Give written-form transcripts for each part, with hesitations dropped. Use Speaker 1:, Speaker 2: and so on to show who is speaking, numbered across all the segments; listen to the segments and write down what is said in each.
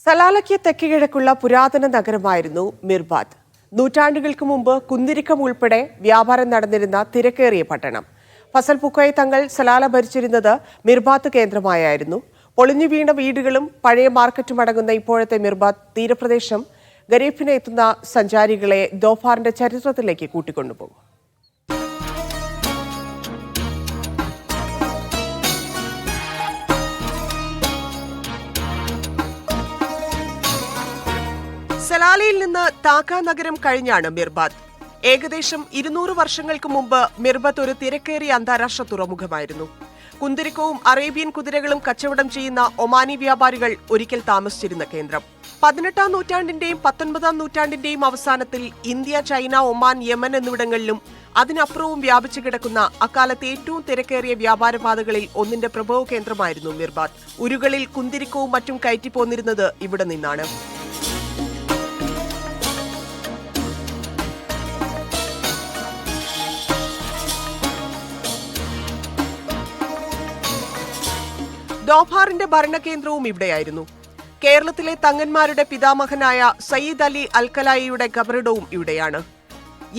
Speaker 1: സലാലയ്ക്ക് തെക്കുകിഴക്കുള്ള പുരാതന നഗരമായിരുന്നു മിർബാത്ത്. നൂറ്റാണ്ടുകൾക്ക് മുമ്പ് കുന്തിരിക്കം ഉൾപ്പെടെ വ്യാപാരം നടന്നിരുന്ന തിരക്കേറിയ പട്ടണം. ഫസൽ പുക്കോയ് തങ്ങൾ സലാല ഭരിച്ചിരുന്നത് മിർബാത്ത് കേന്ദ്രമായായിരുന്നു. പൊളിഞ്ഞു വീണ വീടുകളും പഴയ മാർക്കറ്റും അടങ്ങുന്ന ഇപ്പോഴത്തെ മിർബാത്ത് തീരപ്രദേശം ഗരീഫിന് എത്തുന്ന സഞ്ചാരികളെ ദോഫാറിന്റെ ചരിത്രത്തിലേക്ക് കൂട്ടിക്കൊണ്ടുപോകും. സലാലയിൽ നിന്ന് താക്ക നഗരം കഴിഞ്ഞാണ് മിർബാത്ത്. ഏകദേശം 200 വർഷങ്ങൾക്ക് മുമ്പ് മിർബാത്ത് ഒരു തിരക്കേറിയ അന്താരാഷ്ട്ര തുറമുഖമായിരുന്നു. കുന്തിരിക്കവും അറേബ്യൻ കുതിരകളും കച്ചവടം ചെയ്യുന്ന ഒമാനി വ്യാപാരികൾ ഒരിക്കൽ താമസിച്ചിരുന്ന കേന്ദ്രം. 18-ാം നൂറ്റാണ്ടിന്റെയും 19-ാം നൂറ്റാണ്ടിന്റെയും അവസാനത്തിൽ ഇന്ത്യ, ചൈന, ഒമാൻ, യമൻ എന്നിവിടങ്ങളിലും അതിനപ്പുറവും വ്യാപിച്ചു കിടക്കുന്ന അക്കാലത്തെ ഏറ്റവും തിരക്കേറിയ വ്യാപാരപാതകളിൽ ഒന്നിന്റെ പ്രഭവ കേന്ദ്രമായിരുന്നു മിർബാത്ത്. ഉരുകളിൽ കുന്തിരിക്കവും മറ്റും കയറ്റിപ്പോന്നിരുന്നത് ഇവിടെ നിന്നാണ്. ദോഫാറിന്റെ ഭരണകേന്ദ്രവും ഇവിടെയായിരുന്നു. കേരളത്തിലെ തങ്ങന്മാരുടെ പിതാമഹനായ സയ്യിദ് അലി അൽക്കലായിയുടെ ഖബറിടവും ഇവിടെയാണ്.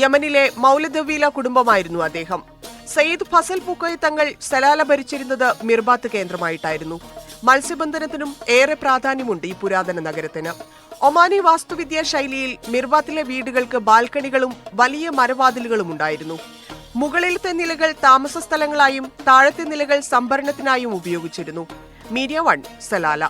Speaker 1: യമനിലെ മൗലദവീല കുടുംബമായിരുന്നു അദ്ദേഹം. സയ്യിദ് ഫസൽ പുക്കോയ് തങ്ങൾ സലാല ഭരിച്ചിരുന്നത് മിർബാത്ത് കേന്ദ്രമായിട്ടായിരുന്നു. മത്സ്യബന്ധനത്തിനും ഏറെ പ്രാധാന്യമുണ്ട് ഈ പുരാതന നഗരത്തിന്. ഒമാനി വാസ്തുവിദ്യാ ശൈലിയിൽ മിർബാത്തിലെ വീടുകൾക്ക് ബാൽക്കണികളും വലിയ മരവാതിലുകളും ഉണ്ടായിരുന്നു. മുകളിലത്തെ നിലകൾ താമസ സ്ഥലങ്ങളായും താഴത്തെ നിലകൾ സംഭരണത്തിനായും ഉപയോഗിച്ചിരുന്നു. Media 1 Salalah.